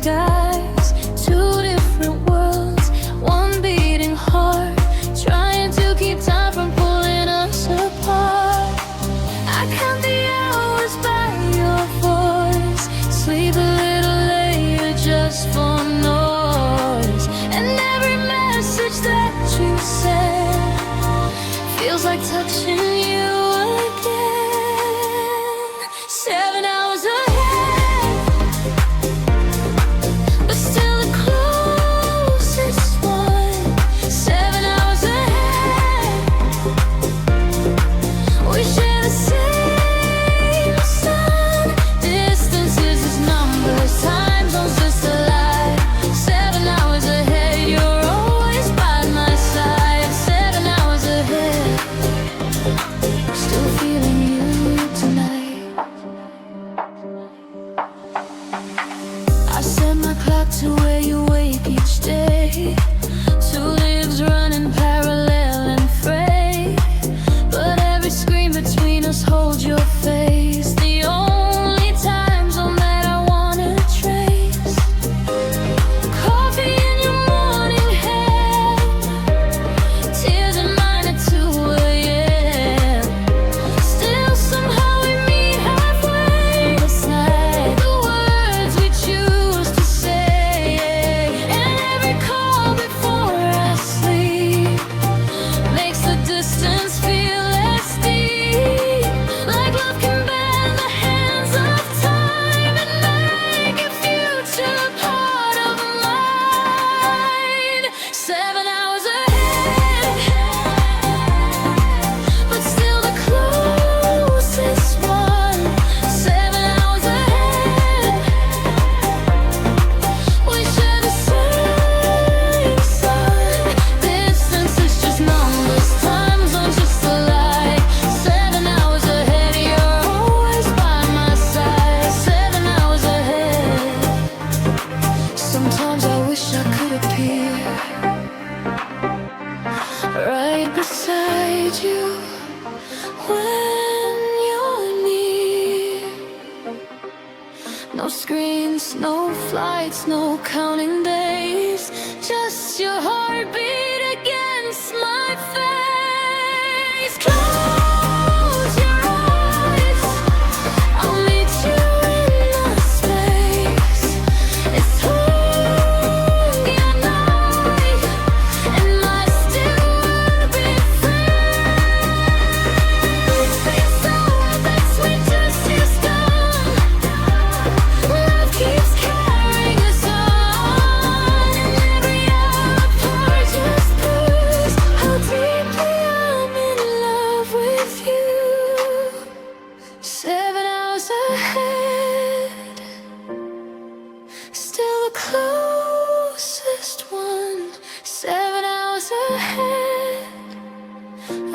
skies, two different worlds, one beating heart, trying to keep time from pulling us apart. I count the hours by your voice, sleep a little later just for noise. And every message that you send feels like touching you again. 7 hours ahead, but still the closest one. 7 hours ahead, we share the same sun. Distances is numbers, time zones just a lie. 7 hours ahead, you're always by my side. 7 hours ahead, still feeling you tonight. I set my clock to where you wake each day. Two lives running parallel and fray, but every screen between us holds your face. The only time zone that I wanna trace. Coffee in your morning hand, tears in mine at 2 a.m. Still somehow we meet halfway this night. The words we choose to say, and every call before I sleep makes the distance feel less deep. Like love can bend the hands of time and make a future part of mine. 7 hours ahead, but still the closest one. 7 hours ahead, we share the same sun. Distance is just numbers, time zones just a lie. 7 hours ahead, you're always by my side. 7 hours ahead, sometimes I wish I could appear right beside you when you're near. No screens, no flights, no counting days, just your heartbeat against my face. Close your eyes, I'll meet you in the space. It's long at night, and I still wanna be free. So that sweet just is gone. Love keeps carrying us on, and every hour apart just proves how deeply I'm in love with you. 7 hours ahead, still the closest one. 7 hours ahead,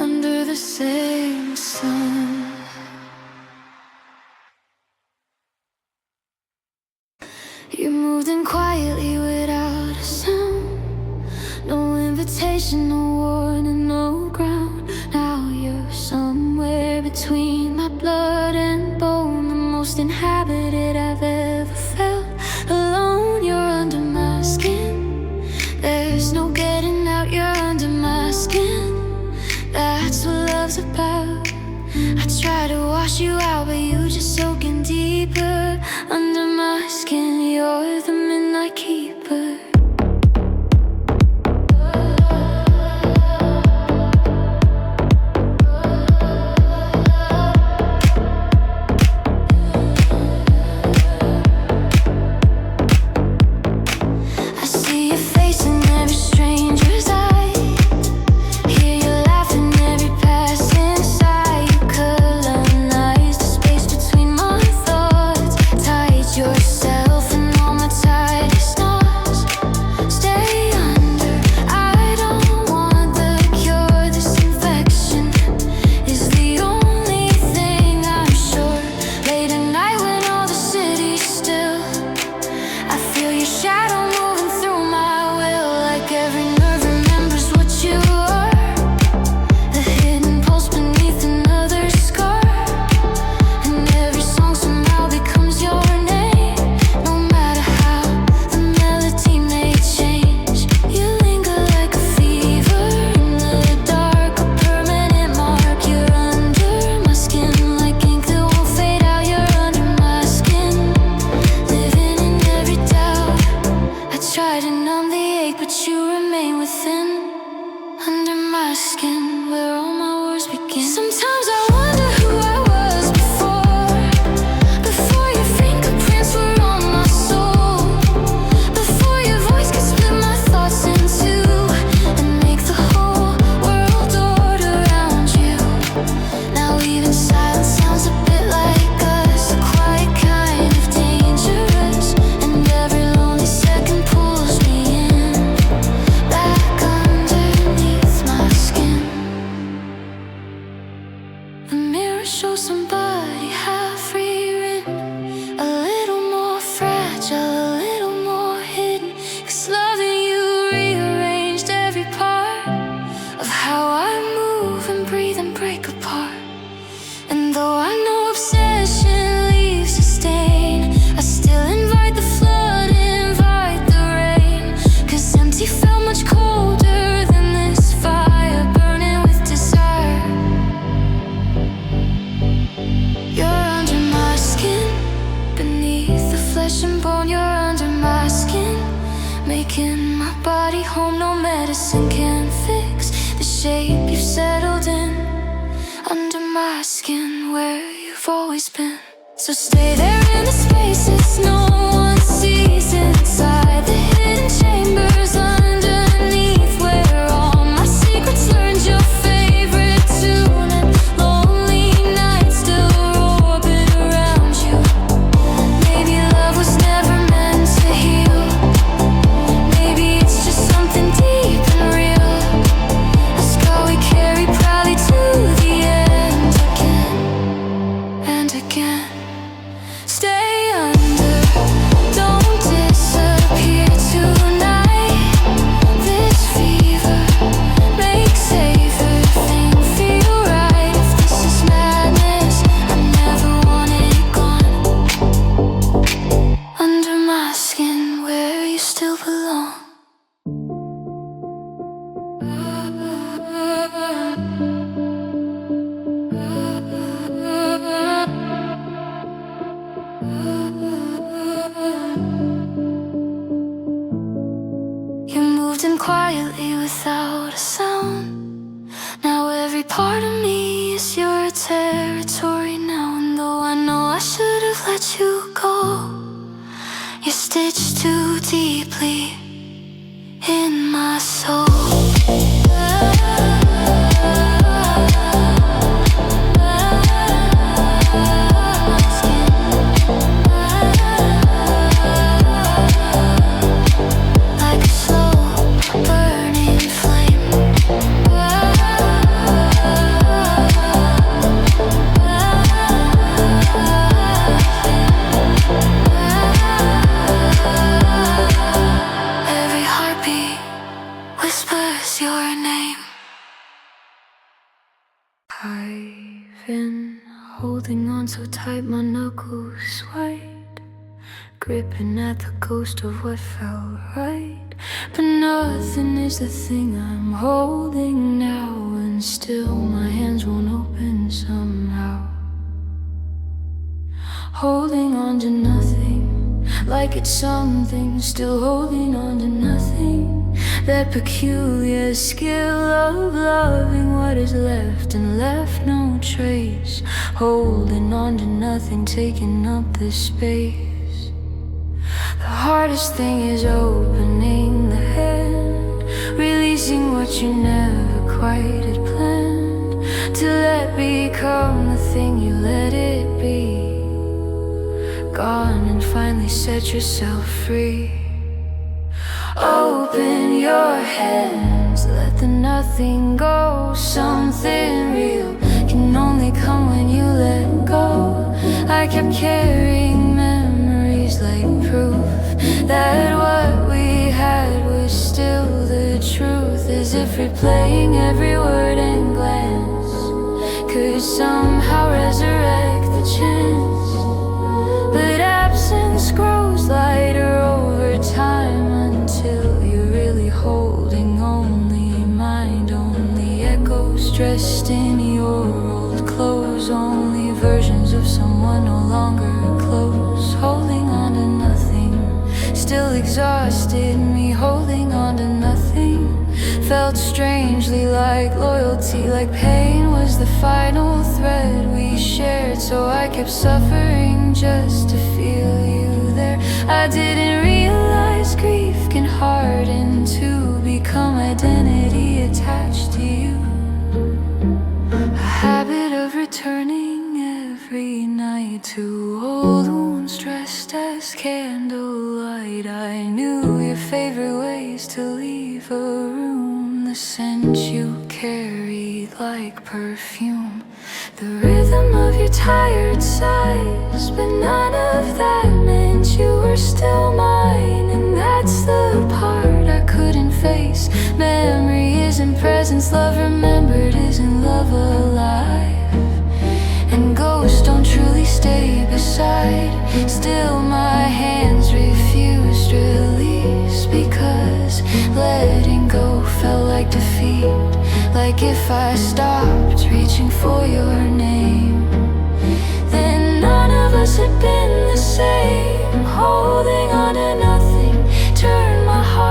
under the same sun. You moved in quietly without a sound. No invitation, no warning, no ground. Now you're somewhere between my blood and bone, the most inhabited I've ever felt. Alone, you're under my skin. There's no getting out, you're under my skin. That's what love's about. I try to wash you out, but you just soaking deeper under my skin. You're the midnight keeper. making my body home. No medicine can fix the shape you've settled in under my skin, where you've always been. So stay there in the spaces no one sees, inside the hidden chambers underneath, where all my secrets learned your favorite tune, and lonely nights still orbit around you. Maybe love was never meant to heal. Maybe it's just something deep and real, a scar we carry proudly to the end, again and again. Stay under, don't disappear tonight. This fever makes everything feel right. If this is madness, I never want it gone. Under my skin, where you still belong. You moved in quietly without a sound. Now every part of me is your territory now. And though I know I should have let you go, you're stitched too deeply in my soul. Like a slow burning flame. Every heartbeat whispers your name. I've been holding on so tight, my knuckles white, gripping at the ghost of what felt right. But nothing is the thing I'm holding now, and still my hands won't open somehow. Holding on to nothing, like it's something, still holding on to nothing. That peculiar skill of loving what is left and left no trace. Holding on to nothing, taking up the space. The hardest thing is opening the hand, releasing what you never quite had planned, to let become the thing you let it be. Gone and finally set yourself free. Open your hands, let the nothing go. Something real can only come when you let go. I kept carrying memories like proof that what we had was still the truth, as if replaying every word and glance could somehow resurrect the chance. But absence grows lighter over time, until you're really holding only mind, only echoes dressed in your old clothes, only versions of someone no longer close. Holding on to nothing, still exhausted me. Holding on to nothing felt strangely like loyalty, like pain was the final thread we shared. So I kept suffering just to feel you there. I didn't realize grief can harden to become identity attached to you. A habit of returning every night to old wounds dressed as candlelight. I knew your favorite ways to leave a room, the scent you carried like perfume, the rhythm of your tired sighs. But none of that meant you were still mine, and that's the part I couldn't face. Memory isn't presence, love remembered isn't love alive, and ghosts don't truly stay beside. Still my hands refused release, because letting go felt like defeat. Like if I stopped reaching for your name, then none of us had been the same. Holding on to nothing turned my heart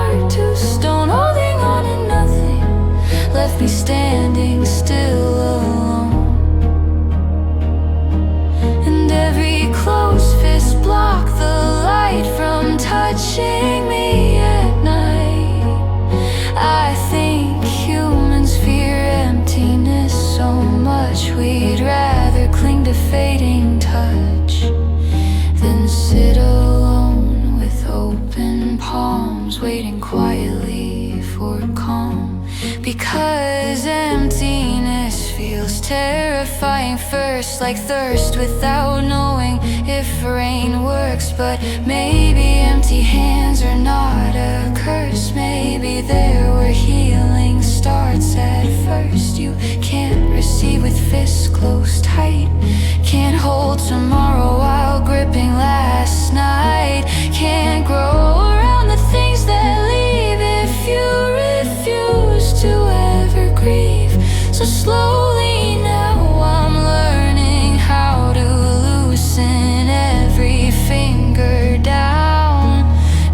me standing still alone. And every closed fist blocked the light from touching me at night. I think humans fear emptiness so much, we'd rather cling to fading touch than sit alone with open palms, waiting quietly for calm. Because emptiness feels terrifying first, like thirst without knowing if rain works. But maybe empty hands are not a curse. Maybe they're where healing starts at first. You can't receive with fists closed tight, can't hold tomorrow while gripping last night, can't grow around the things that leave if you refuse to ever grieve. So slowly now I'm learning how to loosen every finger down.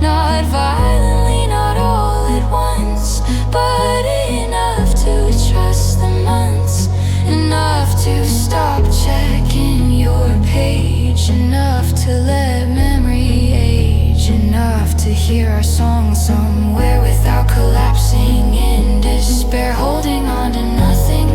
Not violently, not all at once, but enough to trust the months, enough to stop checking your page, enough to let memory age, enough to hear our song somewhere without collapsing in despair. Holding on to nothing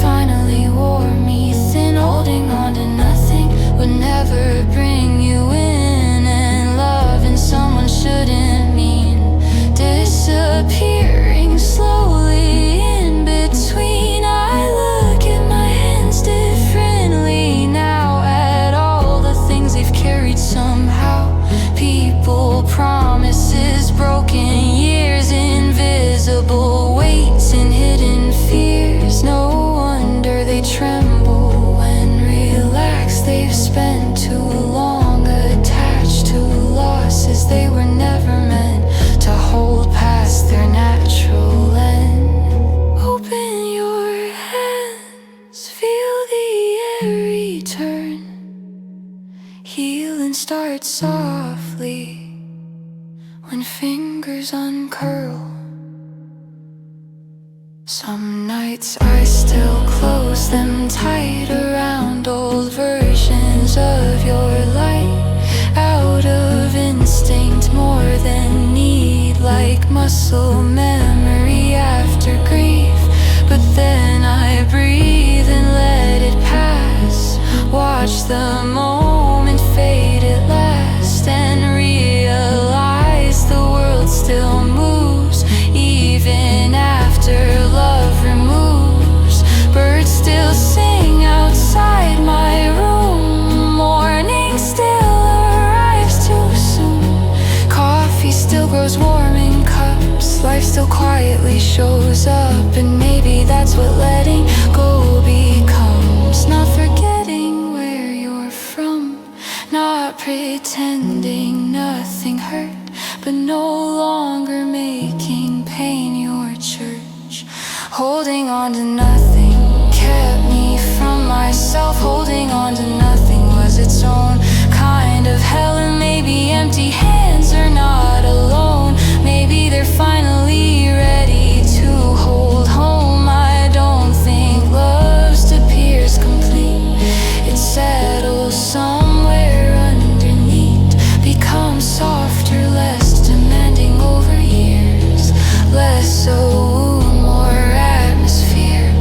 finally wore me thin. Holding on to nothing would never bring you in, and loving someone shouldn't mean disappearing slowly in between. I look at my hands differently now, at all the things they've carried somehow. People, promises, broken years, invisible weights and hidden fears. No wonder they tremble when relaxed. They've spent too long attached to losses they were never meant to hold past their natural end. Open your hands, feel the air return, heal and start softly when fingers uncurl. Some nights I still close them tight around old versions of your light, out of instinct more than need, like muscle memory after grief. But then I breathe and let it pass, watch the moment fade at last, and realize the world still moves even after love removes. Birds still sing outside my room, morning still arrives too soon, coffee still grows warm in cups, life still quietly shows up. And maybe that's what letting go becomes, not forgetting where you're from, not pretending nothing hurt, but no longer making pain your church. Holding on to nothing kept me from myself. Holding on to nothing was its own kind of hell. And maybe empty hands are not alone. Maybe they're finally ready to hold home. I don't think love's appears complete. It settles somewhere underneath, becomes softer, less demanding over years, less so, more atmosphere.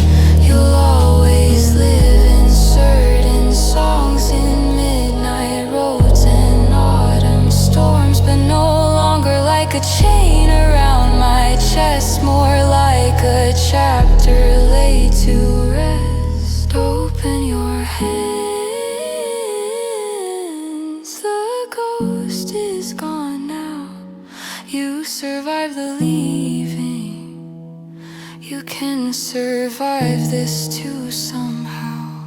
You'll always live in certain songs, in midnight roads and autumn storms, but no longer like a chain around my chest, more like a chapter laid to rest. Open your hands, the ghost is gone now. You survived the leaving, you can survive this too somehow.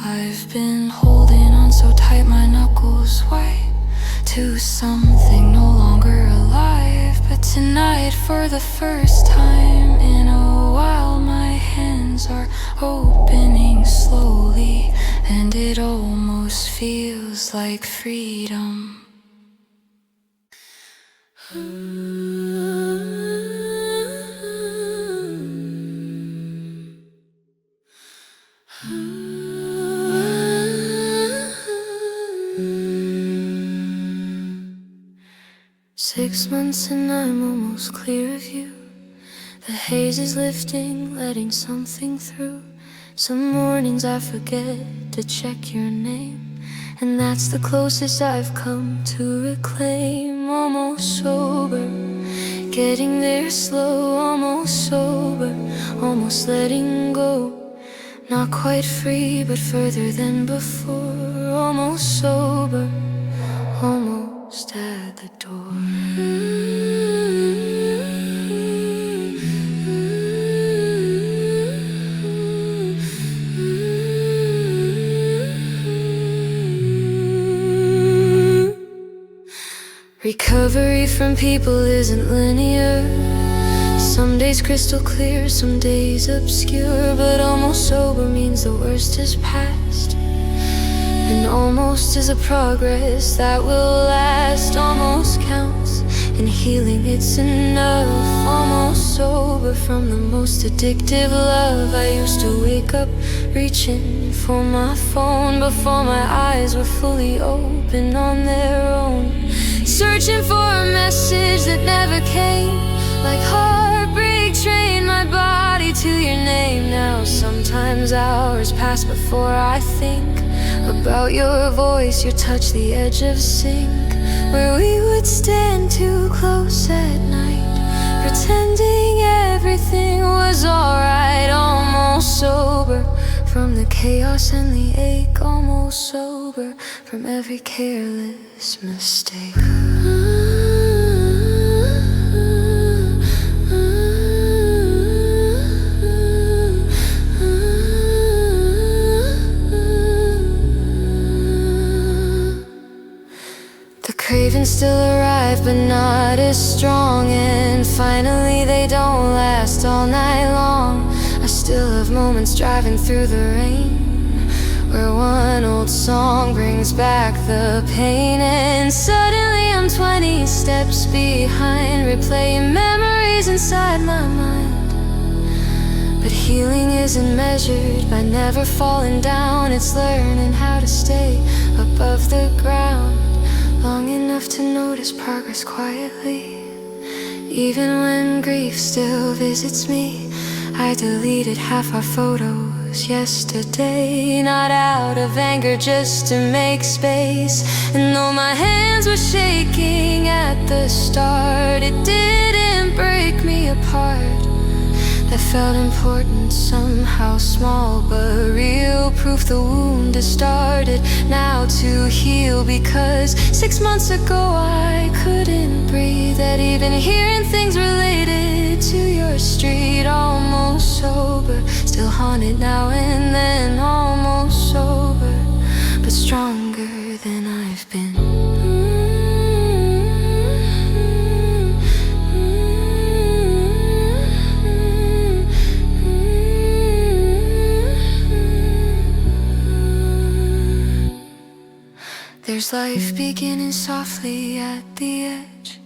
I've been holding on so tight my knuckles white to something no longer alive. But tonight, for the first time in a while, my hands are opening slowly, and it almost feels like freedom. 6 months and I'm almost clear of you. The haze is lifting, letting something through. Some mornings I forget to check your name, and that's the closest I've come to reclaim. Almost sober, getting there slow. Almost sober, almost letting go. Not quite free, but further than before. Almost sober, almost at the door. Recovery from people isn't linear. Some days crystal clear, some days obscure. But almost sober means the worst is past, and almost is a progress that will last. Almost counts in healing, it's enough. Almost sober from the most addictive love. I used to wake up reaching for my phone before my eyes were fully open on their own, searching for a message that never came. Like heartbreak trained my body to your name. Now sometimes hours pass before I think about your voice, your touch, the edge of sync, where we would stand too close at night, pretending everything was alright. Almost sober from the chaos and the ache. Almost sober from every careless mistake. Cravings still arrive, but not as strong. And finally they don't last all night long. I still have moments driving through the rain, where one old song brings back the pain. And suddenly I'm 20 steps behind, replaying memories inside my mind. But healing isn't measured by never falling down. It's learning how to stay above the ground long enough to notice progress quietly. Even when grief still visits me, I deleted half our photos yesterday, not out of anger, just to make space. And though my hands were shaking at the start, it didn't break me apart. That felt important, somehow small but real. Proof the wound has started now to heal. Because 6 months ago I couldn't breathe at even hearing things related to your street. Almost sober, still haunted now and then. Almost sober, but stronger than I've been. There's life beginning softly at the edge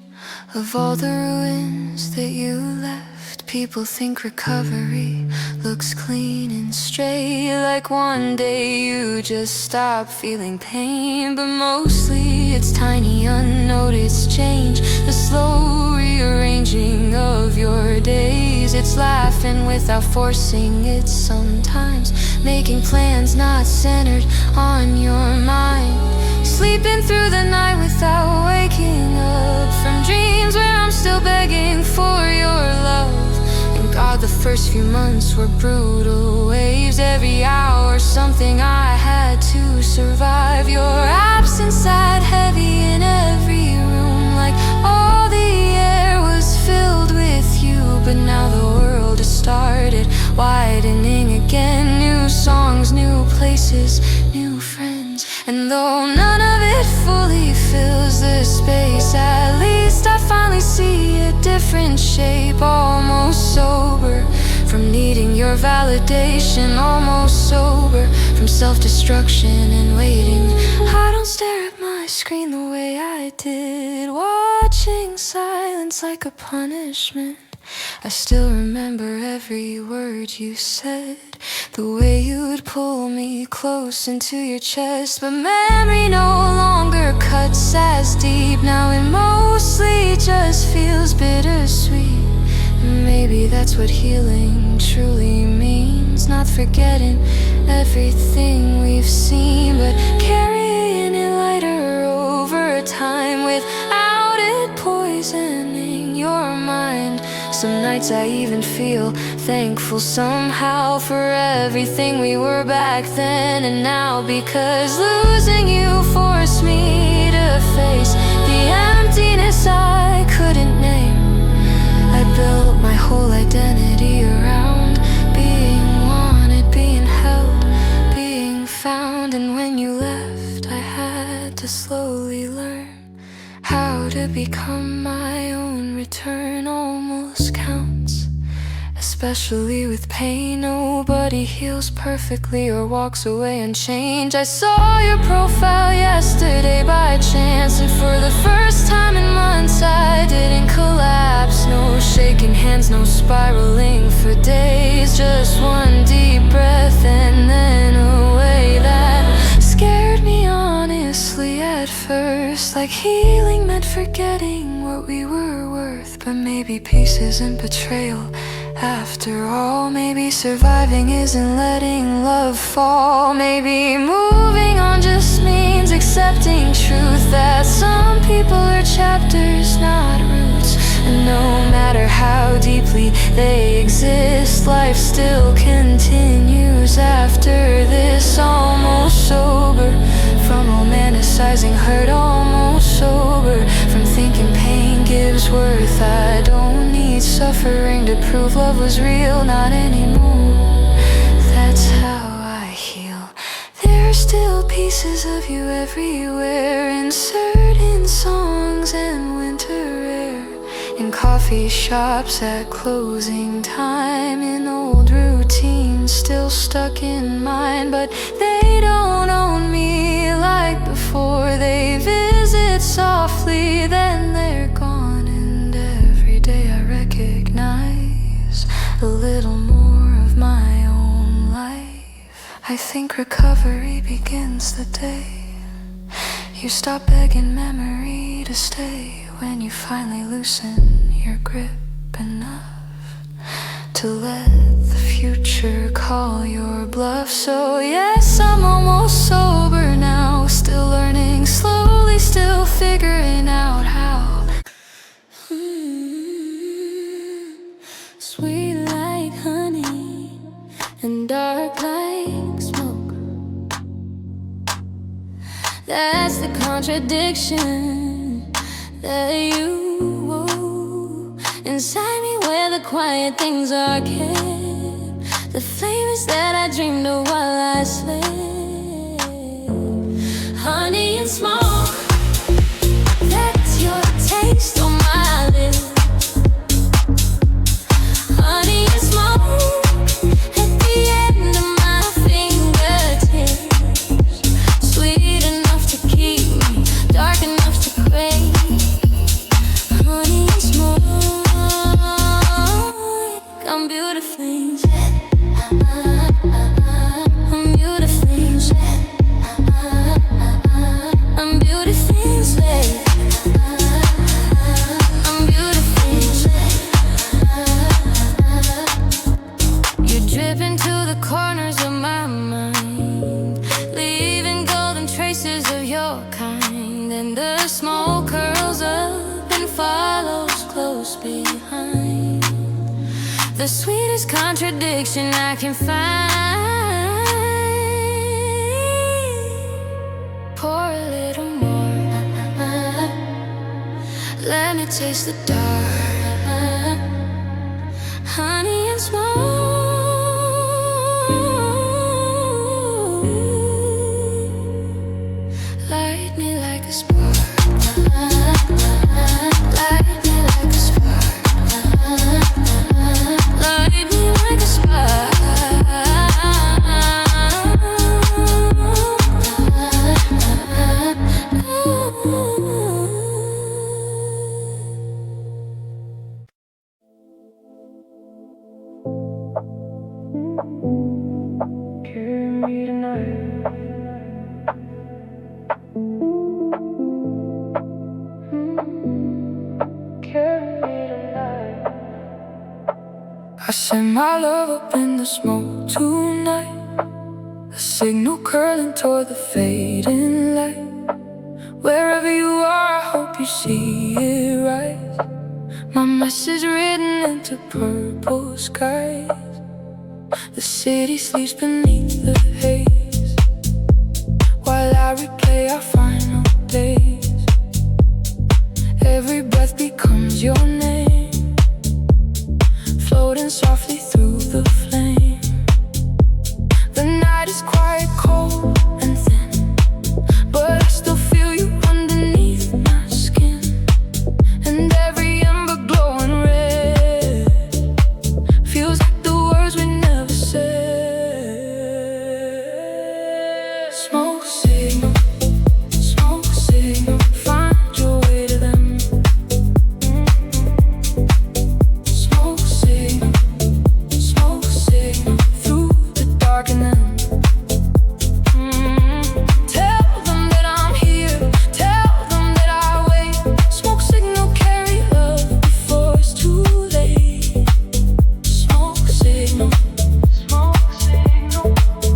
of all the ruins that you left. People think recovery looks clean and straight, like one day you just stop feeling pain. But mostly it's tiny unnoticed change, the slow rearranging of your days. It's laughing without forcing it sometimes, making plans not centered on your mind. Sleeping through the night without waking up from dreams where I'm still begging for your love. And God, the first few months were brutal waves. Every hour something I had to survive. Your absence sat heavy in every room, like all the air was filled with you. But now the world has started widening again. New songs, new places, new friends. And though none of it fully fills the space, at least I finally see a different shape. Almost sober from needing your validation. Almost sober from self-destruction and waiting. I don't stare at my screen the way I did, watching silence like a punishment. I still remember every word you said, the way you would pull me close into your chest. But memory no longer cuts as deep. Now it mostly feels bittersweet. Maybe that's what healing truly means. Not forgetting everything we've seen, but carrying it lighter over time without it poisoning your mind. Some nights I even feel thankful somehow for everything we were back then and now, because losing you forced me to face the emptiness I couldn't name. I built my whole identity around being wanted, being held, being found. And when you left, I had to slowly learn how to become my own. Return almost counts, especially with pain. Nobody heals perfectly or walks away unchanged. I saw your profile yesterday by chance, and for the first time in months I didn't collapse. No shaking hands, no spiraling for days. Just one deep breath and then a way that scared me honestly at first. Like healing meant forgetting what we were worth. But maybe peace isn't betrayal after all. Maybe surviving isn't letting love fall. Maybe moving on just means accepting truth, that some people are chapters, not roots. And no matter how deeply they exist, life still continues after this. Almost sober from romanticizing hurt, almost sober from thinking pain gives worth. I don't need suffering to prove love was real, not anymore. That's how I heal. There are still pieces of you everywhere, in certain songs and winter air, in coffee shops at closing time, in old routines still stuck in mine. But they don't own me like before. They visit softly, then they're gone. And every day I recognize a little more of my own life. I think recovery begins the day you stop begging memory to stay. When you finally loosen your grip enough to let the future call your bluff. So yes, I'm almost sober now, still learning slowly, still figuring out how. Sweet like honey and dark like smoke. That's the contradiction that you woke inside me, where the quiet things are kept. The flavors that I dreamed of while I slept. Honey and smoke, that's your taste on my lips. Honey and smoke at the end of my fingertips. Sweet enough to keep me, dark enough to crave. Honey and smoke, I'm beautifully, I'm beautifully, I'm beautifully slave. I'm beautifully, you're dripping to the corners of my mind, leaving golden traces of your kind. And the smoke curls up and follows close behind. The sweetest contradiction I can find. Pour a little more, let me taste the dark. Honey and smoke, light me like a spark. Light me like a spark. Light me like a spark. Send my love up in the smoke tonight, a signal curling toward the fading light. Wherever you are, I hope you see it rise. My message written into purple skies. The city sleeps beneath the haze, while I replay our final days. Every breath becomes your name, floating softly through the flame. The night is quiet, cold and thin, but I still feel you underneath my skin. And every ember glowing red feels like the words we never said. Smoke signal, smoke signal, find your way to them. Smoke signal, smoke signal, through the dark and then tell them that I'm here, tell them that I wait. Smoke signal, carry love before it's too late. Smoke signal,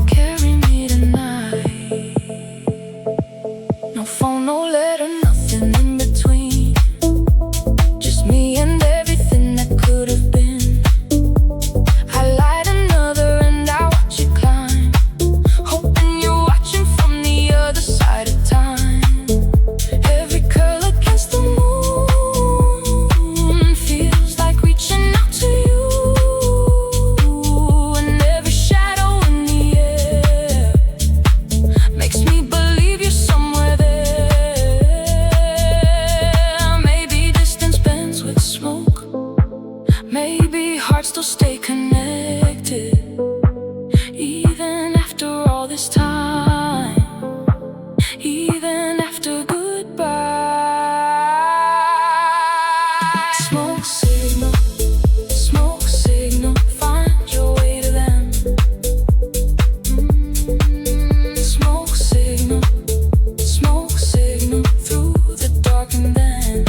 carry me tonight. No phone, no letter, nothing in between. Just me and everything that could have been. I light another and I watch it climb, hoping you're watching from the other side of time. Every curl against the moon feels like reaching out to you, and every shadow in the air makes me believe you're somewhere there. Maybe distance bends with smoke, maybe hearts still stay connected, even after all this time, even after goodbye. Smoke signal, find your way to them. Smoke signal, through the dark and then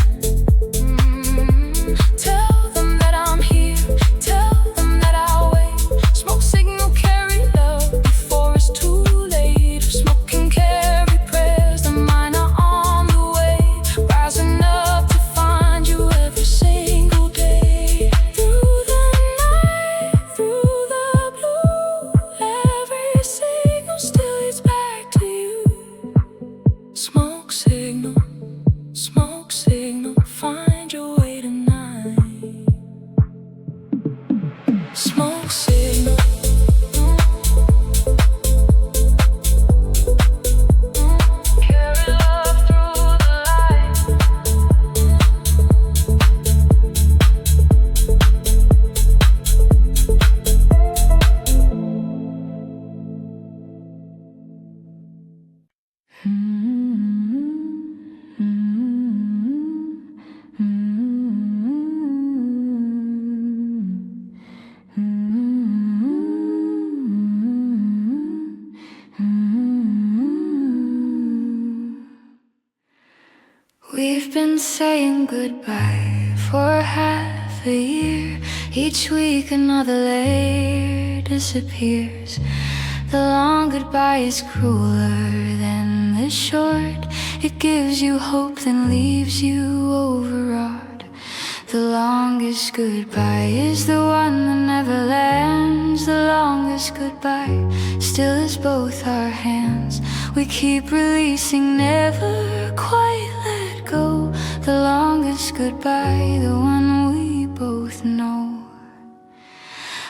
tell them that I'm here, tell them that I'll wait. Smoke signal, carry love before it's too late. If smoke can carry prayers, then mine are on the way, rising up to find you every single day. Through the night, through the blue, every signal still leads back to you. Smoke signal, find your way tonight. Smoke signal, carry love through the light. We've been saying goodbye for half a year. Each week another layer disappears. The long goodbye is crueler than the short. It gives you hope then leaves you overwrought. The longest goodbye is the one that never lands. The longest goodbye still is both our hands. We keep releasing, never quite let go. The longest goodbye, the one we both know.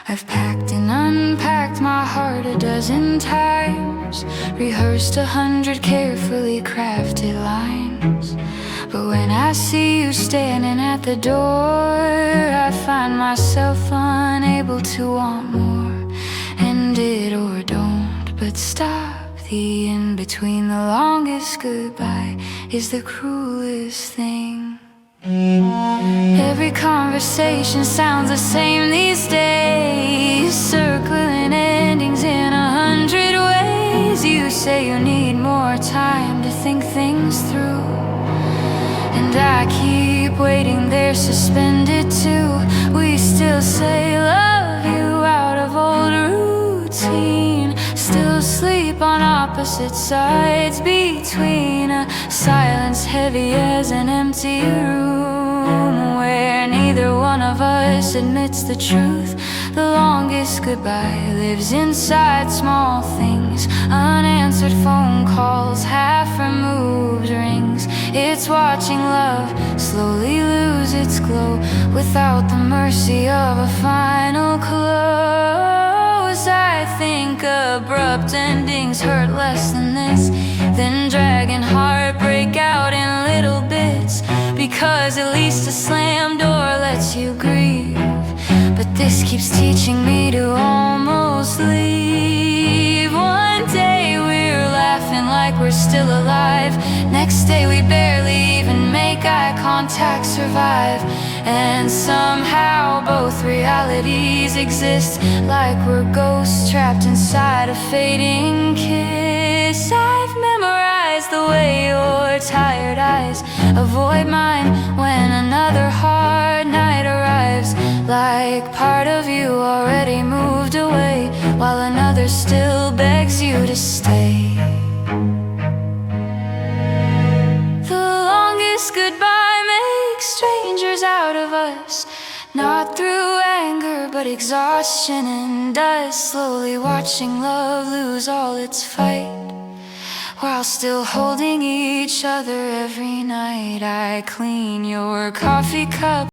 I've packed and unpacked my heart a dozen times, rehearsed 100 carefully crafted lines. But when I see you standing at the door, I find myself unable to want more. End it or don't, but stop the in-between. The longest goodbye is the cruelest thing. Every conversation sounds the same these days, circling endings in 100 ways. You say you need more time to think things through, and I keep waiting there suspended too. We still say love opposite sides, between a silence heavy as an empty room, where neither one of us admits the truth. The longest goodbye lives inside small things, unanswered phone calls, half-removed rings. It's watching love slowly lose its glow without the mercy of a final close. I think abrupt endings hurt less than this, than dragging heartbreak out in little bits, because at least a slam door lets you grieve. But this keeps teaching me to almost leave. One day we're laughing like we're still alive, next day we barely even make eye contact, survive. And somehow both realities exist, like we're ghosts trapped inside a fading kiss. I've memorized the way your tired eyes avoid mine when another hard night arrives, like part of you already moved away, while another still begs you to stay. The longest goodbye makes strangers out of us, not through anger but exhaustion and dust, slowly watching love lose all its fight, while still holding each other every night. I clean your coffee cup